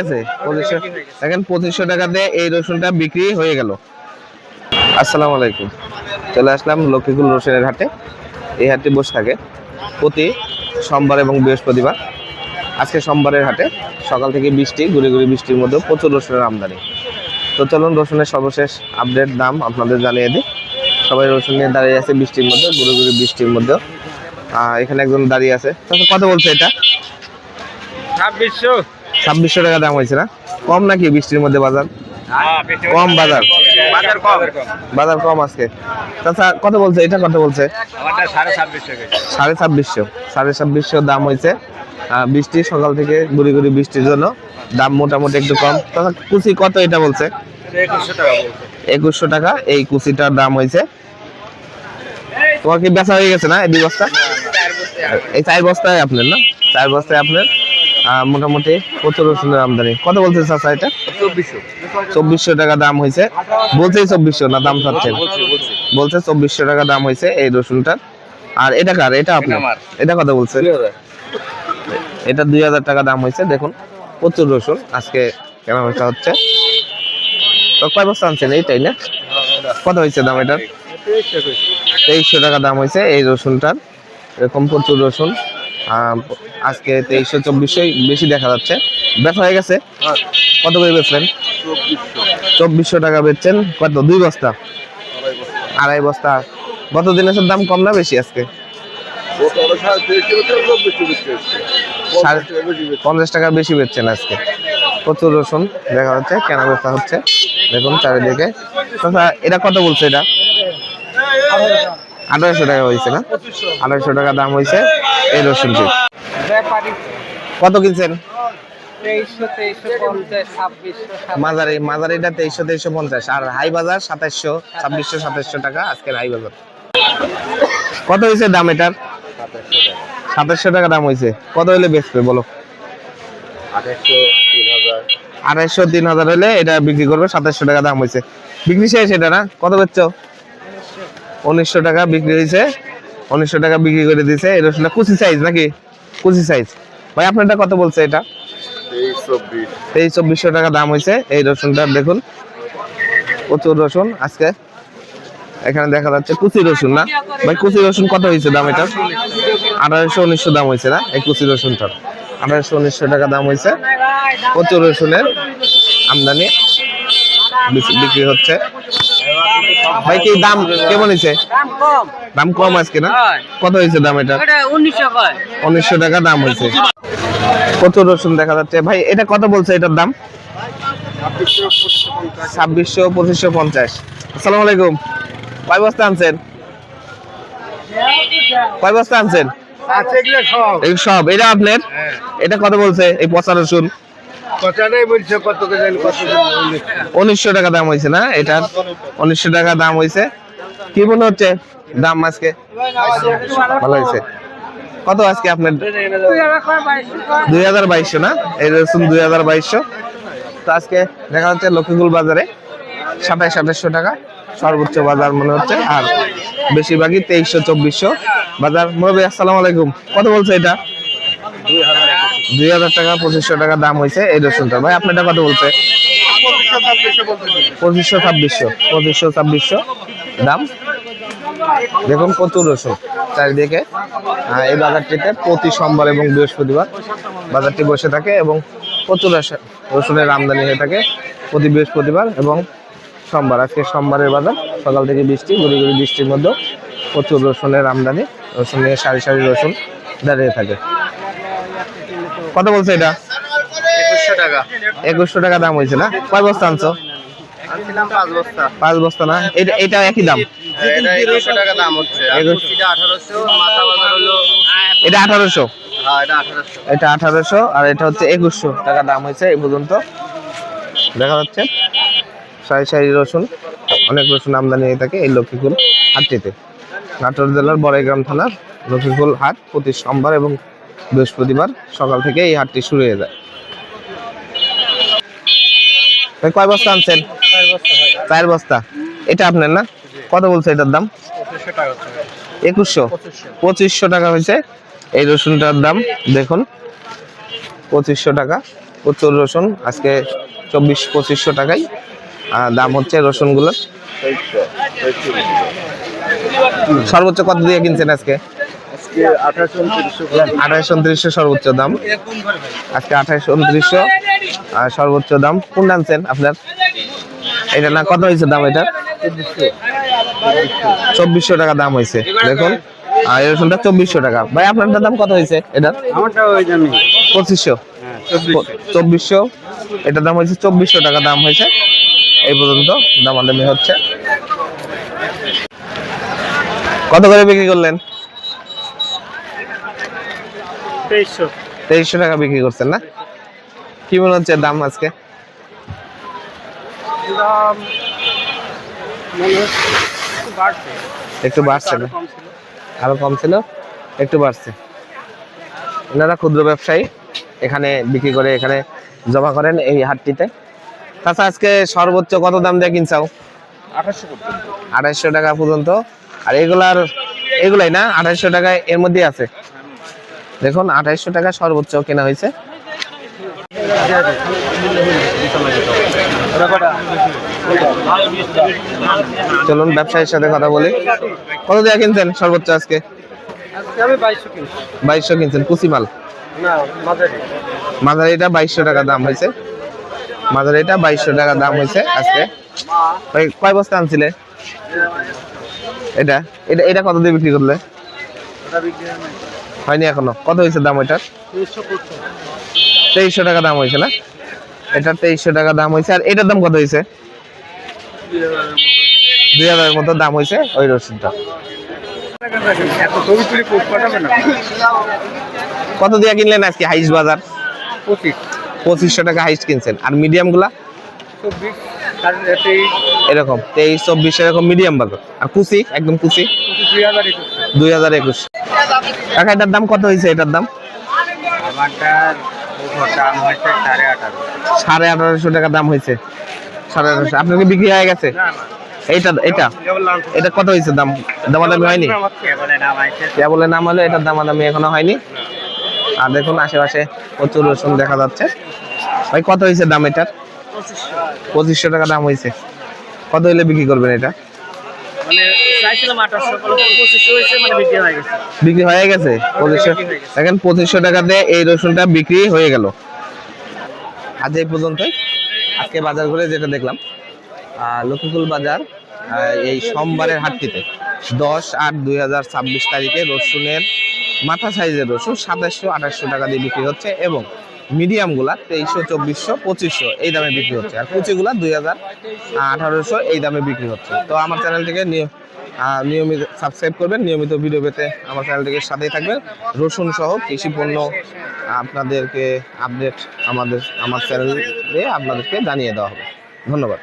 আছে 2500 দেখেন 2500 টাকা দিয়ে এই রসুনটা বিক্রি হয়ে গেল। আসসালামু আলাইকুম, চলে আসলাম লক্ষ্মীকুল রসুনের হাটে। এই হাটটি বসে থাকে প্রতি সোমবার এবং বৃহস্পতিবার। আজকে সোমবারের হাটে সকাল থেকে বৃষ্টি, গুড়ি গুড়ি বৃষ্টির মধ্যে প্রচুর রসুনের আমদানি। তো চলুন রসুনের সর্বশেষ আপডেট দাম আপনাদের জানিয়ে দিই। সবাই রসুন নিয়ে দাঁড়িয়ে আছে বৃষ্টির মধ্যে, গুড়ি গুড়ি বৃষ্টির মধ্যে। এখানে একজন দাঁড়িয়ে আছে। কত বলছে এটা? 2600 টাকা দাম হয়েছে না? কম নাকি বৃষ্টির মধ্যে বাজার? কম বাজার, বাজার কম আজকে। তাছাড়া কত বলছে এটা? কত বলছে? 2650 দাম হয়েছে। বৃষ্টি সকাল থেকে গুড়ি গুড়ি বৃষ্টির জন্য দাম মোটামুটি একটু কম। তাছাড়া কুচি কত এটা বলছে? 2100 টাকা এই কুচিটার দাম হয়েছে। তোমার কি বেচা হয়ে গেছে না এই 2 বস্তা? এই 4 বস্তায় আপনার না? 4 বস্তায় আপনার মোটামুটি প্রচুর রসুনের আমদানি। কত বলছে চাচা এটা? 2400 টাকা দাম হয়েছে। বলছে 2400 না দাম চাচ্ছেন? বলছে 2400 টাকা দাম হয়েছে এই রসুনটার। আর এটা কার? এটা আপনার? এটা কত বলছে? এটা 2000 টাকা দাম হয়েছে। দেখুন প্রচুর রসুন আজকে কেনা বেচা হচ্ছে। তো কয় বস্তা আনছেন? এইটাই না? কত হয়েছে দাম এটার? 2300 টাকা দাম হয়েছে এই রসুনটার। এরকম প্রচুর রসুন আজকে 2300-2400 বেশি দেখা যাচ্ছে। বেচা হয়ে গেছে। কত করে বেচলেন? 2400 টাকা বেচছেন। কত? 2 বস্তা? আড়াই বস্তা। গত দিনের দাম কম না বেশি আজকে? 50 টাকা বেশি বেচছেন আজকে। প্রচুর রসুন দেখা যাচ্ছে, কেনা বেচা হচ্ছে। দেখুন চারিদিকে। এটা কত বলছে? এটা 1800 টাকা হয়েছে না? 1800 টাকা দাম হয়েছে এই রসুনটি। কত কিনছেন? মাঝারিটা 2300-2350 আর হাই বাজার 2700-2600-2700 টাকা আজকের হাই বাজার। কত হয়েছে দাম এটার? 2700 টাকা দাম হয়েছে। কত হলে বেচবে বলো? 2800-3000 হলে এটা বিক্রি করবে। 2700 টাকা দাম হয়েছে। বিক্রি শেষ এটা না? কত বেচছো? 1900 টাকা বিক্রি হয়েছে। 1900 টাকা বিক্রি করে দিয়েছে। এই রসুনটা কুচি সাইজ নাকি? কুচি সাইজ। ভাই আপনারটা কত বলছে এটা? 2300 টাকা দাম হয়েছে এই রসুনটার। দেখুন প্রচুর রসুন আজকে এখানে দেখা যাচ্ছে। কুচি রসুন না ভাই? কুচি রসুন কত হয়েছে দাম এটা? 1800-1900 দাম হয়েছে না এই কুচি রসুনটার? 1800-1900 টাকা দাম হয়েছে। প্রচুর রসুনের আমদানি বিক্রি হচ্ছে। ভাই কি দাম কেমন হয়েছে? দাম কম আজকে না? কত হয়েছে দাম এটা? 1900 টাকা দাম হয়েছে। প্রচুর রসুন দেখা যাচ্ছে। ভাই এটা কত বলছে এটার দাম? 2600-2550। আসসালামু আলাইকুম। কয় বস্তা আনছেন? কয় বস্তা আনছেন? সব এটা আপনার? এটা কত বলছে এই পচা রসুন? 1900 টাকা দাম হয়েছে না এটার? 1900 টাকা দাম হয়েছে। কি মনে হচ্ছে দাম আজকে? ভালো হয়েছে। কত আজকে আপনার? 2200 না এই রসুন? 2200। তো আজকে দেখা যাচ্ছে লক্ষ্মীকুল বাজারে 2700-2800 টাকা সর্বোচ্চ বাজার মনে হচ্ছে। আর বেশিরভাগই 2300-2400 বাজার। মুরব্বী আসসালামু আলাইকুম। কত বলছে এটা? 2000 টাকা 2500 টাকা দাম হয়েছে এই রসুনটা। ভাই আপনারটা কত বলছে? 2500-2600 দাম। দেখুন প্রচুর রসুন চারিদিকে। এই বাজারটিতে প্রতি সোমবার এবং বৃহস্পতিবার বাজারটি বসে থাকে এবং প্রচুর রসুনের আমদানি হয়ে থাকে প্রতি বৃহস্পতিবার এবং সোমবার। আজকে সোমবারের বাজার সকাল থেকে বৃষ্টি, গুড়ি গুড়ি বৃষ্টির মধ্যে প্রচুর রসুনের আমদানি। রসুন নিয়ে সারি সারি রসুন দাঁড়িয়ে থাকে। কত বলছে এটা? 2100 টাকা দাম হয়েছে না? কয় বস্তা আনছো? 5 বস্তা না? এটা একই দাম? এটা 1800। এটা 1800 আর এটা হচ্ছে 2100 টাকা দাম হয়েছে এই পর্যন্ত। দেখা যাচ্ছে সারি সারি রসুন, অনেক রসুন আমদানি হয়ে থাকে এই লক্ষ্মীকুল হাটটিতে। নাটোর জেলার বড়াইগ্রাম থানার লক্ষ্মীকুল হাট প্রতি সোমবার এবং বৃহস্পতিবার সকাল থেকে এই হাটটি শুরু হয়ে যায়। কয় বস্তা আনছেন? 4 বস্তা। এটা আপনার না? কত বলছে এটার দাম? 2500 টাকা হয়েছে এই রসুনটার দাম। দেখুন 2500 টাকা প্রচুর রসুন আজকে 2400-2500 টাকায় দাম হচ্ছে রসুনগুলোর। সর্বোচ্চ কত দিয়ে কিনছেন আজকে? 2800-2900 সর্বোচ্চ দাম আজকে, 2800-2900 সর্বোচ্চ দাম। কোন আনছেন আপনার? এটা না, কত হয়েছে দাম? এটা 2400 টাকা দাম হয়েছে। দেখুন এই রসুনটা 2400 টাকা। ভাই আপনারটার দাম কত হয়েছে? এটা 2500, 2400, এটার দাম হয়েছে 2400 টাকা দাম হয়েছে। এই পর্যন্ত দামাদামি হচ্ছে। কত করে বিক্রি করলেন? 2300 টাকা বিক্রি করছেন না? কি মনে হচ্ছে দাম আজকে? একটু বাড়ছে না? আরো কম ছিল, একটু বাড়ছে। এনারা ক্ষুদ্র ব্যবসায়ী, এখানে বিক্রি করে এখানে জমা করেন এই হাটটিতে। তাছাড়া আজকে সর্বোচ্চ কত দাম দিয়ে কিনছাও? 2800 টাকা পর্যন্ত। আর এগুলাই না 2800 টাকায় এর মধ্যে আছে। দেখুন 2800 টাকা সর্বোচ্চ কেনা হয়েছে। চলুন ব্যবসায়ীর সাথে কথা বলি। কত দিয়ে কিনছেন সর্বোচ্চ আজকে? 2200 কিনছেন। কুচি মাল মাঝারিটা 2200 টাকা দাম হয়েছে। মাঝারিটা 2200 টাকা দাম হয়েছে আজকে। কয় বস্তা আনছিলে? এটা এটা এটা কত দিয়ে বিক্রি করলে? হয়নি এখনো। কত হয়েছে দাম? ওইটার 2300 টাকা দাম হয়েছে না? এটার 2300 টাকা দাম হয়েছে। আর এটার দাম কত হয়েছে? 2000 মতো দাম হয়েছে ওই রসুনটা। কত দিয়ে কিনলেন আজকে হাইস্ট বাজার? 2500 টাকা হাইস্ট কিনছেন। আর মিডিয়াম গুলা এরকম 23-24 এরকম মিডিয়াম বাজার। আর কুচি একদম কুচি 2021। টাকা এটার দাম কত হয়েছে? এটার দাম 1850 টাকা দাম হয়েছে। 1850 আপনার কি বিক্রি হয়ে গেছে? এটা এটা এটা কত হয়েছে দাম? দামাদামি হয়নি? বলে নাম হলো, এটার দামাদামি এখনো হয়নি। আর দেখুন আশেপাশে প্রচুর রসুন দেখা যাচ্ছে। ভাই কত হয়েছে দাম এটার? 2500 টাকা দাম হয়েছে। কত হইলে বিক্রি করবেন এটা? বিক্রি হয়ে গেছে 2500। দেখেন 2500 টাকাতে এই রসুনটা বিক্রি হয়ে গেল। আজ এই পর্যন্তই। আজকে বাজার ঘুরে যেটা দেখলাম, লক্ষ্মীকুল বাজার এই সোমবারের হাটটিতে 10/8/2026 তারিখে রসুনের মাথা সাইজের রসুন 2700-2800 টাকা দিয়ে বিক্রি হচ্ছে এবং মিডিয়াম গুলা 2300-2400-2500 এই দামে বিক্রি হচ্ছে। আর কুচি গুলা 2000-1800 এই দামে বিক্রি হচ্ছে। তো আমার চ্যানেলটিকে নিয়মিত সাবস্ক্রাইব করবেন, নিয়মিত ভিডিও পেতে আমার চ্যানেলটিকে সাথেই থাকবেন। রসুন সহ কৃষি পণ্য আপনাদেরকে আপডেট আমার চ্যানেলে আপনাদেরকে জানিয়ে দেওয়া হবে। ধন্যবাদ।